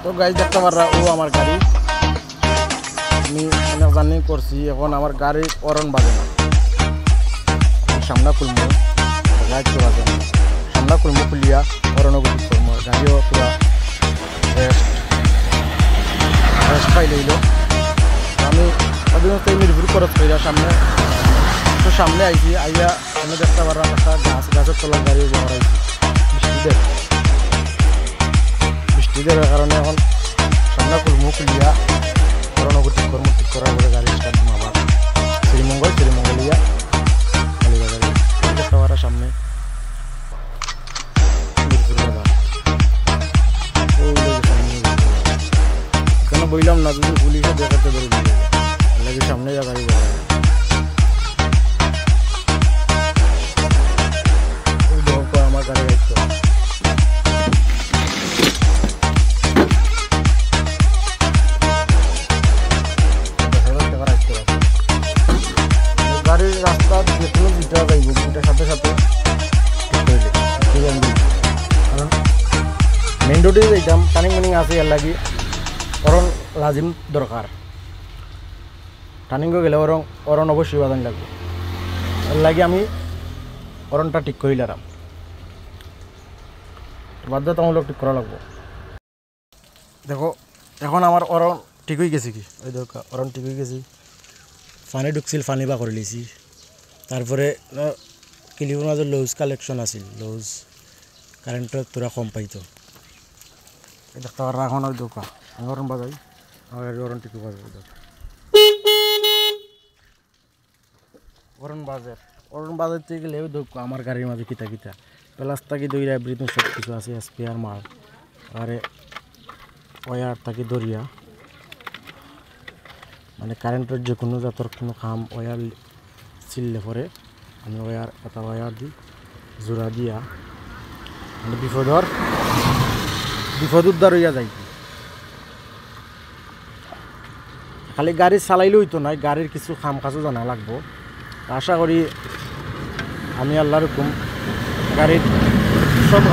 তো গাইজ দেখতে পাররা ও আমার গাড়ি আমি অনেক জার্নি করছি এখন আমার গাড়ির অরণ বাজে না সামনা খুলবো গাইড বাজে না সামনা খুলবো খুলিয়া অরণ গতি করবো গাড়িও পুরা রেস্ট পাই লইল আমি সাধারণত নির্ভর খরচ করি সামনে তো সামনে আইছি আইয়া আমি দেখতে পারলাম একটা গাছের তলার গাড়ি ব্যবহার আইছি বৃষ্টিদের কারণে এখন সামনে খুলবো খুলিয়া করণগতি কর্ম ঠিক করার পরে গাড়ি স্টার্ট দিব আবার শ্রীমঙ্গলিয়া গাড়ি দেখতে পারা সামনে কেন বললাম না যদি পুলিশে দেখাতে ধরে দিলে লাগে সামনে যা গাড়ি আমার গাড়ি রাখতে গাড়ির রাস্তা যেগুলো যেটা যাইব সেটার সাথে সাথে কারণ মেইন রোডে যাইতাম টার্নিং মানিং আছে এর লাগি অরণ লাজিম দরকার টার্নিংও গেলে অরণ অবশ্যই বাদান লাগবে এর লাগে আমি অরণটা ঠিক করিলাম বাধ্যতামূলক ঠিক করা লাগবো দেখো এখন আমার অরণ ঠিক হয়ে গেছে কি ওই দেখো অরণ ঠিক হয়ে গেছি ফানি ঢুকছিল ফানি বা করে লিছি তারপরে ক্লিপের মাঝে লুজ কালেকশন আছিল লুজ কারেন্টত তোরা কম পাইতো দেখতে পারা এখন ওই দোকা অরণ বাজাই অরণ টিকু বাজাই অরণ বাজাইতে গেলে ওই দোকা আমার গাড়ির মাঝে কিতা কিতা প্লাস থাকি দইরা এভরিথিং সব কিছু আছে স্পেয়ার মাল আরে ওয়ার থাকি দরিয়া মানে কারেন্টের যে কোনো জাতর কোনো কাম ওয়ার ছিললে পরে আমি এটা ওয়ার দিই জোড়া দিয়া মানে বিপদ উদ্ধার হইয়া যাই খালি গাড়ি চালাইলে হইতো না গাড়ির কিছু কাম কাজও জানা লাগবো আশা করি আমি আল্লাহর হুকুম গাড়ির সব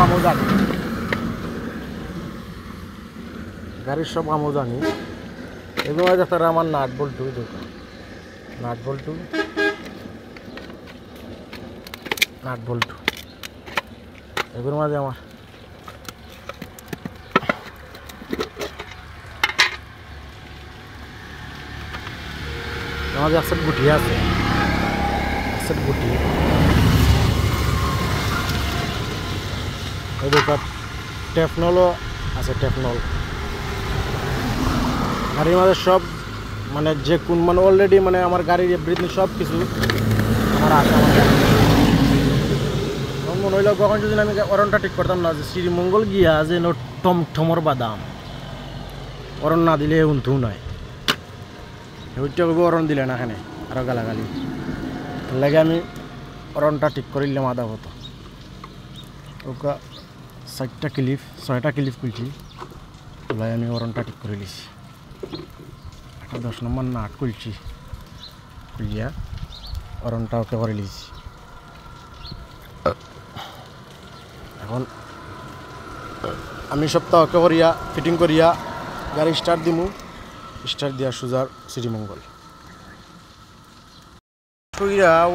কামও জানি এগুলো দেখতে আমার নাট বল্টু দরকার নাট বল্টু এগুলোর মাঝে আমার একসাথে গুটি আছে ওই দোকান টেফনলও আছে গাড়ির মাঝে সব মানে যে কোন মানে অলরেডি মানে আমার গাড়ির এভরিথিং সব কিছু আমার আছে আমার গাড়ি মনে হইল কখন যদি আমি অরণটা ঠিক করতাম না যে শ্রীমঙ্গল গিয়া যে টমটমর বাদাম অরণ না দিলে উন্থু নয় ওইটা অরণ দিলে না এখানে আরও গালাগালি লাগে আমি অরণটা ঠিক করিলাম আধা হতো ওকা 6টা ক্লিপ খুলছি ওলাই আমি অরণটা ঠিক করে লিছি একটা 10 নম্বর নাট খুলছি খুলিয়া অরণটা ওকে করে লিছি এখন আমি সপ্তাহ ওকে করিয়া ফিটিং করিয়া গাড়ি স্টার্ট দিয়া সুজার শ্রীমঙ্গল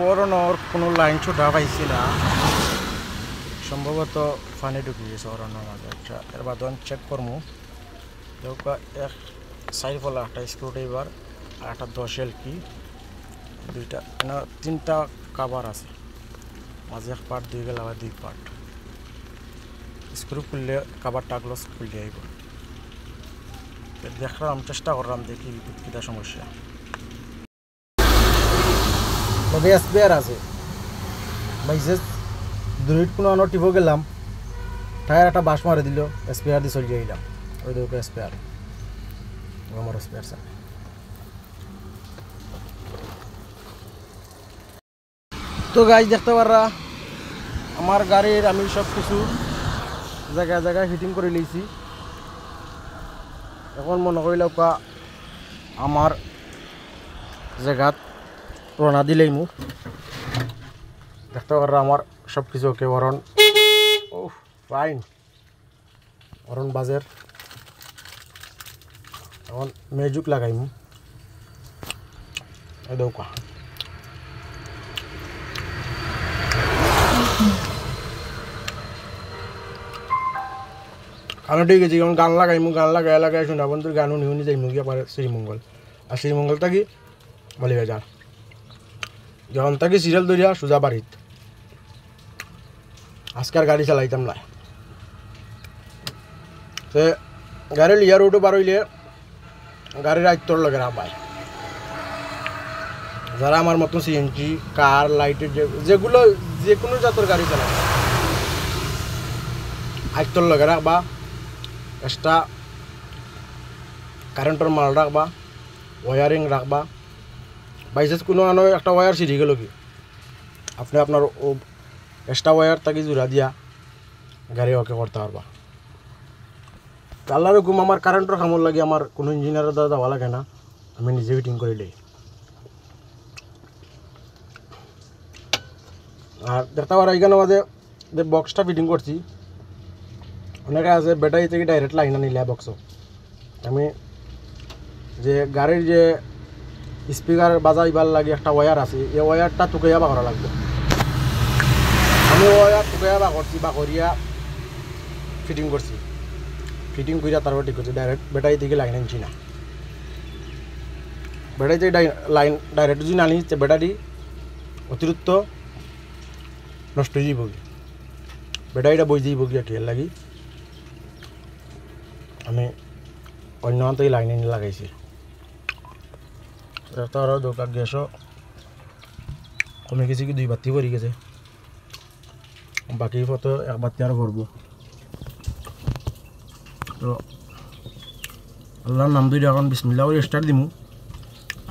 অরণর কোনো লাইন ছোটা পাইছি না সম্ভবত ফানি ঢুকে গেছে অরণের মাঝে আচ্ছা এর বাদ চেক করবো এক সাইড ফলা একটা স্ক্রু ড্রাইভার আর একটা 10 এলকি দুইটা না 3টা কাভার আছে মাঝে এক পার্ট দুই গেল আবার 2 পার্ট স্ক্রু খুললে কাভারটা গ্লাস খুলে আইব দেখলাম চেষ্টা করলাম দেখি কিটা সমস্যা তবে স্পেয়ার আছে বাইসে দুইট কোনো আনো টিপো গেলাম টায়ার একটা বাস মারে দিল স্পেয়ার দিয়ে চলে যাইলাম ওই দেখো স্পেয়ার আমার স্পেয়ার স্যার তো গাইজ দেখতে পাররা আমার গাড়ির আমি সব কিছু জায়গায় ফিটিং করে লইছি এখন মনে করিল আমার জায়গাত রওনা দিলেই মু দেখতে পাররা আমার সব কিছু ওকে অরণ ফাইন অরণ বাজের এখন মেজুক লাগাইমু দৌকা কারণ ঠিক আছে যখন গান লাগাইমু গান লাগাই শোনা বন্ধুর গান উনি যাইমু গিয়ে পারে শ্রীমঙ্গল আর শ্রীমঙ্গল থাকি বালিবাজার যখন থাকি সিরিয়াল ধরিয়া সোজা বাড়িত আজকার গাড়ি চালাইতাম না সে গাড়ি লিয়ার রোডও বার হইলে গাড়ির আয়ত্তর লগে রাখবাই যারা আমার মতো সিএনজি কার লাইটের যেগুলো যে কোনো জাতের গাড়ি চালাবে আয়ত্তর লগে রাখবা এক্সট্রা কারেন্টের মাল রাখবা ওয়ারিং রাখবা বাইচান্স কোনো একটা ওয়ার ছিঁড়ে গেল কি আপনি আপনার ও এক্সট্রা ওয়ার তাকে জোড়া দিয়া গাড়ি ওকে করতে পারবা আল্লাহর হুকুম আমার কারেন্টের কামড় লাগে আমার কোনো ইঞ্জিনিয়ারের দ্বারা দেওয়া লাগে না আমি নিজে ফিটিং করে লই আর দেখতে পারা এখানে মাঝে যে বক্সটা ফিটিং করছি অনেকে আছে ব্যাটারি থেকে ডাইরেক্ট লাইন নিলে বক্সও আমি যে গাড়ির যে স্পিকার বাজাইবার লাগে একটা ওয়্যার আছে এই ওয়্যারটা টুকাইয়া বা করা লাগবে আমি ওয়্যার টুকাইয়া বা করিয়া ফিটিং করছি ফিটিং করিয়া তারপর ঠিক করছি ডাইরেক্ট ব্যাটারি থেকে লাইন আনছি না ব্যাটারি থেকে লাইন ডাইরেক্ট যদি না নিচ্ছে ব্যাটারি অতিরিক্ত নষ্ট হয়ে যাব ব্যাটারিটা বই যাইব গিয়া কি লাগি আমি অন্য থেকে লাইন এনে লাগাইছি তারও দরকার গ্যাসও কমে গেছে কি 2 বাতি করে গেছে বাকি ফটো 1 বাতি আর করবো তো আল্লাহর নাম ধরে এখন বিসমিল্লাহ করে স্টার্ট দিমু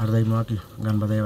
আর যাইমু আর কি গান বাজাই